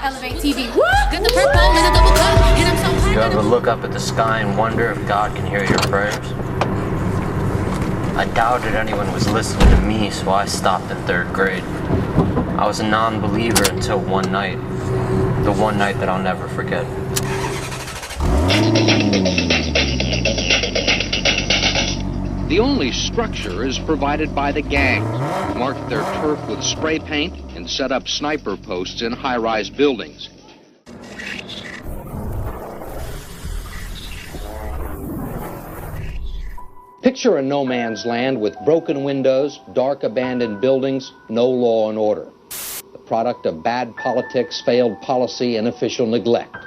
Elevate TV. Got the purple and a double cup, and I'm so high. You ever look up at the sky and wonder if God can hear your prayers? I doubted anyone was listening to me, so I stopped in 3rd grade. I was a non-believer until one night. The one night that I'll never forget. The only structure is provided by the gangs, who mark their turf with spray paint and set up sniper posts in high-rise buildings. Picture a no man's land with broken windows, dark abandoned buildings, no law and order. The product of bad politics, failed policy, and official neglect.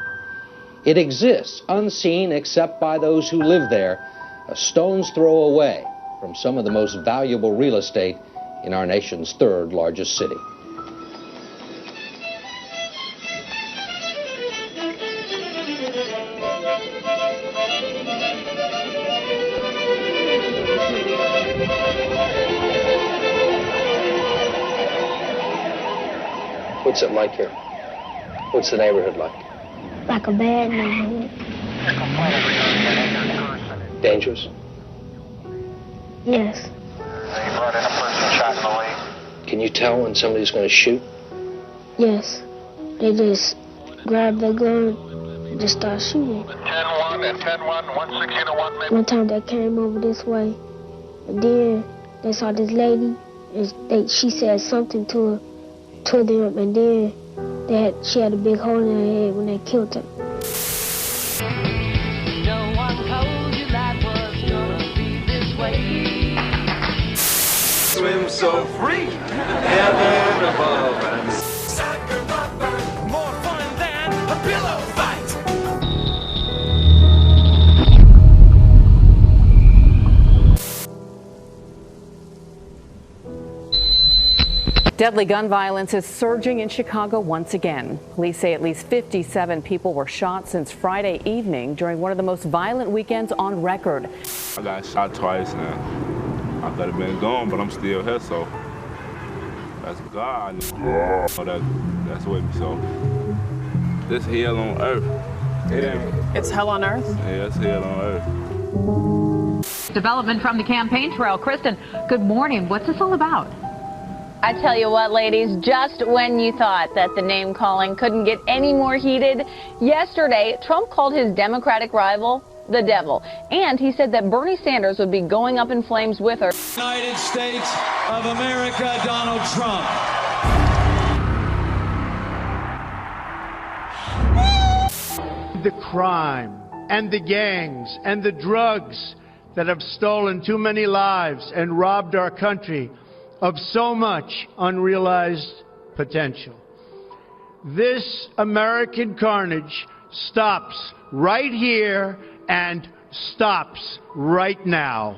It exists, unseen except by those who live there, a stone's throw away from some of the most valuable real estate in our nation's 3rd largest city. What's it like here? What's the neighborhood like? Like a bad neighborhood. Dangerous? Yes. You brought in a person shot in the leg. Can you tell when somebody's going to shoot? Yes. They just grab their gun and just start shooting. 10-1 and 10-1, 116-1 maybe. One time they came over this way, and then they saw this lady, and she said something to them, and then she had a big hole in her head when they killed her. No one told you life was gonna be this way. Swim so free, heaven above and soccer bumper, more fun than a pillow fight. Deadly gun violence is surging in Chicago once again. Police say at least 57 people were shot since Friday evening during one of the most violent weekends on record. I got shot twice now. I could have been gone, but I'm still here, so that's God. That's with me, so this hell on earth. It's hell on earth? Yeah, it's hell on earth. Development from the campaign trail. Kristen, good morning. What's this all about? I tell you what, ladies, just when you thought that the name calling couldn't get any more heated, yesterday Trump called his Democratic rival the devil, and he said that Bernie Sanders would be going up in flames with her. United States of America, Donald Trump. The crime and the gangs and the drugs that have stolen too many lives and robbed our country of so much unrealized potential. This American carnage stops right here and stops right now.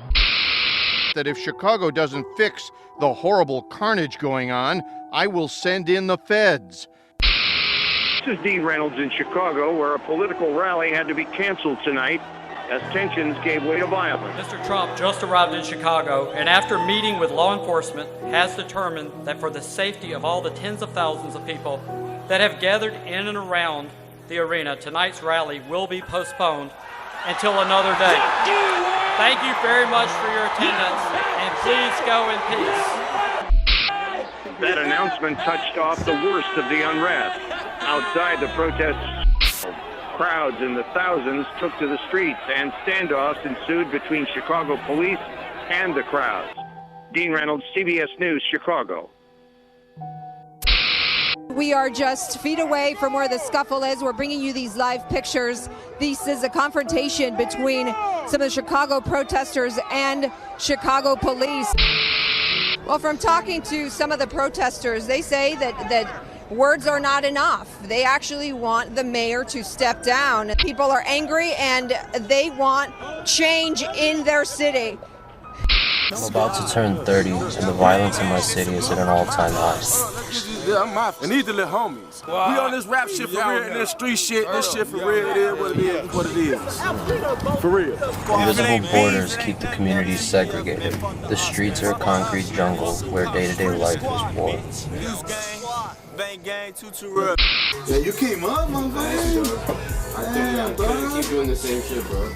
That if Chicago doesn't fix the horrible carnage going on, I will send in the feds. This is Dean Reynolds in Chicago, where a political rally had to be canceled tonight as tensions gave way to violence. Mr. Trump just arrived in Chicago and after meeting with law enforcement has determined that for the safety of all the tens of thousands of people that have gathered in and around the arena, tonight's rally will be postponed until another day. Thank you very much for your attendance and please go in peace. That announcement touched off the worst of the unrest. Outside the protests, crowds in the thousands took to the streets and standoffs ensued between Chicago police and the crowds. Dean Reynolds, CBS News, Chicago. We are just feet away from where the scuffle is. We're bringing you these live pictures. This is a confrontation between some of the Chicago protesters and Chicago police. Well, from talking to some of the protesters, they say that words are not enough. They actually want the mayor to step down. People are angry and they want change in their city. I'm about to turn 30 and the violence in my city is at an all-time high. Yeah, I'm mafia. And these the little homies. We on this rap shit for real and this street shit. This shit for real. It is what it is. For real. Invisible borders keep the communities segregated. The streets are a concrete jungle where day-to-day life is war. Bang gang, too real. Yeah, you came up, motherfucker. I couldn't keep doing the same shit, bro. You know,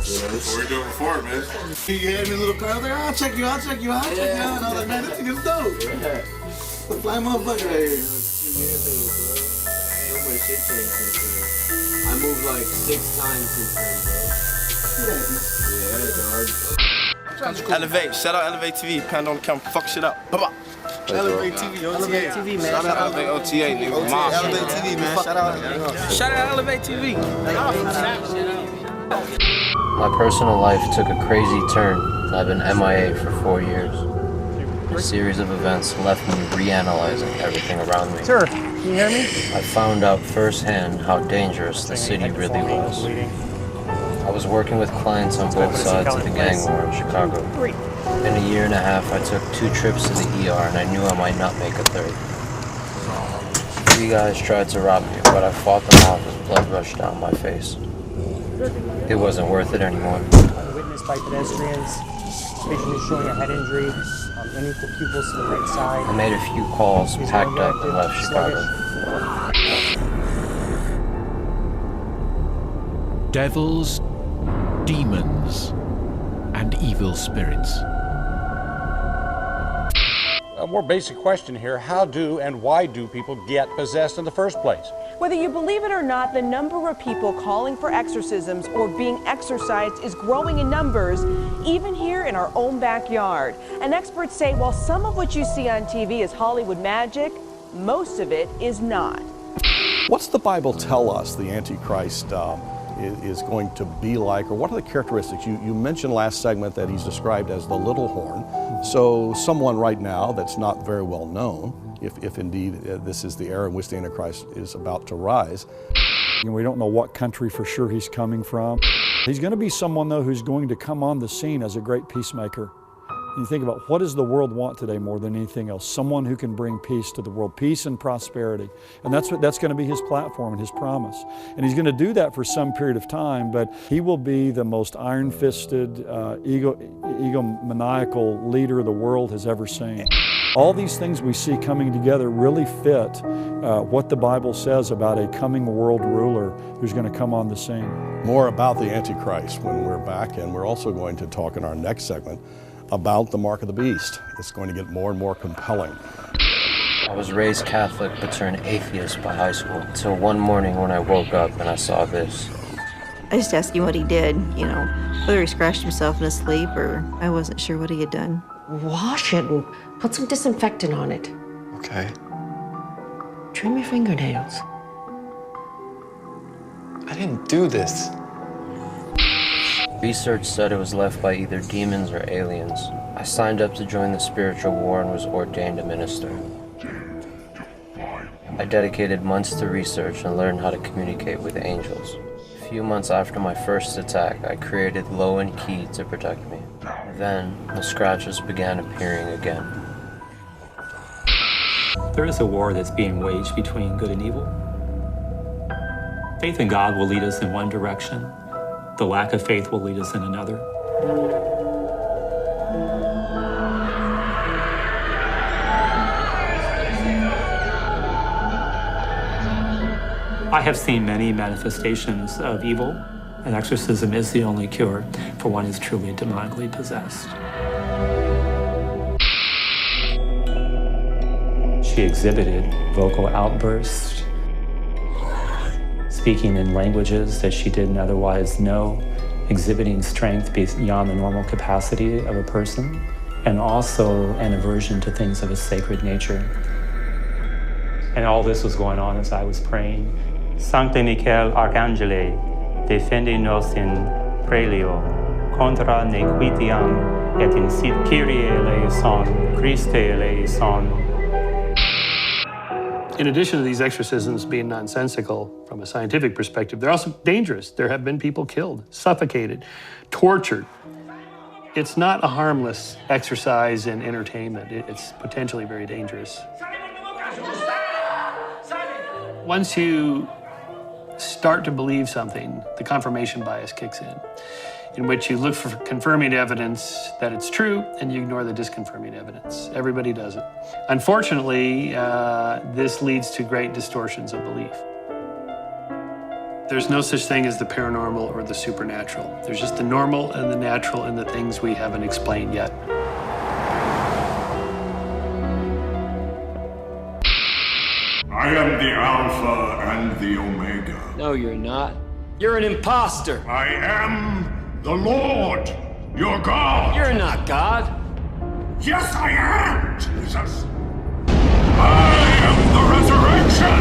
that's what we're doing before, man. You had me a little car. I was like, I'll check you out. And I was like, man, this thing is dope. Yeah. The fly motherfucker right here. So much shit changed since then. I moved like 6 times since then, bro. Yeah, dog. Elevate. Shout out Elevate TV. Panda on the camera. Fuck shit up. Bye-bye. Elevate TV, OTA. Elevate TV, man. Shout out Elevate OTA, nigga. Elevate TV, man. Shout out Elevate TV. My personal life took a crazy turn, and I've been MIA for 4 years. A series of events left me reanalyzing everything around me. Sir, can you hear me? I found out firsthand how dangerous the city really was. I was working with clients on both sides of the gang war in Chicago. In a year and a half, I took 2 trips to the ER, and I knew I might not make a third. 3 guys tried to rob me, but I fought them off as blood rushed down my face. It wasn't worth it anymore. Witnessed by pedestrians, visually showing a head injury, unequal pupils to the right side. I made a few calls, packed up, and left Chicago. Devils, demons, and evil spirits. A more basic question here, how do and why do people get possessed in the first place? Whether you believe it or not, the number of people calling for exorcisms or being exorcised is growing in numbers, even here in our own backyard. And experts say while some of what you see on TV is Hollywood magic, most of it is not. What's the Bible tell us the Antichrist is going to be like, or what are the characteristics? You mentioned last segment that he's described as the little horn. So someone right now that's not very well known, if indeed this is the era in which the Antichrist is about to rise. We don't know what country for sure he's coming from. He's going to be someone, though, who's going to come on the scene as a great peacemaker. And you think about, what does the world want today more than anything else? Someone who can bring peace to the world, peace and prosperity. And that's going to be his platform and his promise. And he's going to do that for some period of time, but he will be the most iron-fisted, egomaniacal leader the world has ever seen. All these things we see coming together really fit what the Bible says about a coming world ruler who's going to come on the scene. More about the Antichrist when we're back, and we're also going to talk in our next segment about the mark of the beast. It's going to get more and more compelling. I was raised Catholic but turned atheist by high school, until one morning when I woke up and I saw this. I just asked him what he did, you know, whether he scratched himself in his sleep or I wasn't sure what he had done. Wash it and put some disinfectant on it. Okay. Trim your fingernails. I didn't do this. Research said it was left by either demons or aliens. I signed up to join the spiritual war and was ordained a minister. I dedicated months to research and learned how to communicate with angels. A few months after my first attack, I created Lo and Ke to protect me. Then, the scratches began appearing again. There is a war that's being waged between good and evil. Faith in God will lead us in one direction. The lack of faith will lead us in another. I have seen many manifestations of evil, and exorcism is the only cure for one who is truly demonically possessed. She exhibited vocal outbursts, speaking in languages that she didn't otherwise know, exhibiting strength beyond the normal capacity of a person, and also an aversion to things of a sacred nature. And all this was going on as I was praying. Sancte Michael Arcangele, defendi nos in prelio, contra nequitiam et in sit Kyrie eleison, Christe eleison. In addition to these exorcisms being nonsensical from a scientific perspective, they're also dangerous. There have been people killed, suffocated, tortured. It's not a harmless exercise in entertainment. It's potentially very dangerous. Once you start to believe something, the confirmation bias kicks in. in which you look for confirming evidence that it's true and you ignore the disconfirming evidence. Everybody does it. Unfortunately, this leads to great distortions of belief. There's no such thing as the paranormal or the supernatural. There's just the normal and the natural and the things we haven't explained yet. I am the Alpha and the Omega. No, you're not. You're an imposter. I am the Lord, your God. You're not God. Yes, I am, Jesus. I am the resurrection.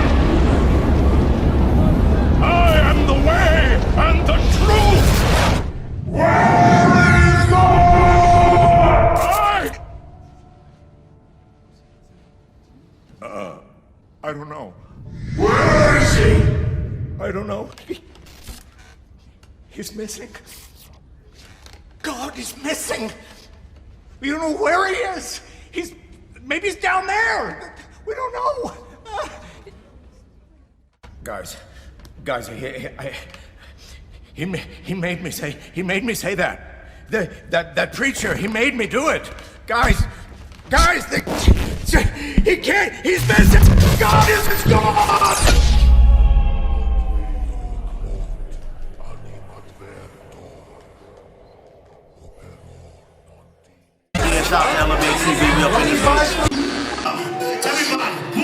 I am the way and the truth. Where is God? I don't know. Where is he? I don't know. He's missing. God is missing. We don't know where he is. Maybe he's down there. We don't know. Guys, he made me say that. That preacher, he made me do it. Guys, he can't. He's missing. God is gone. Shout out to Elevate TV, we up in this bitch. Everybody,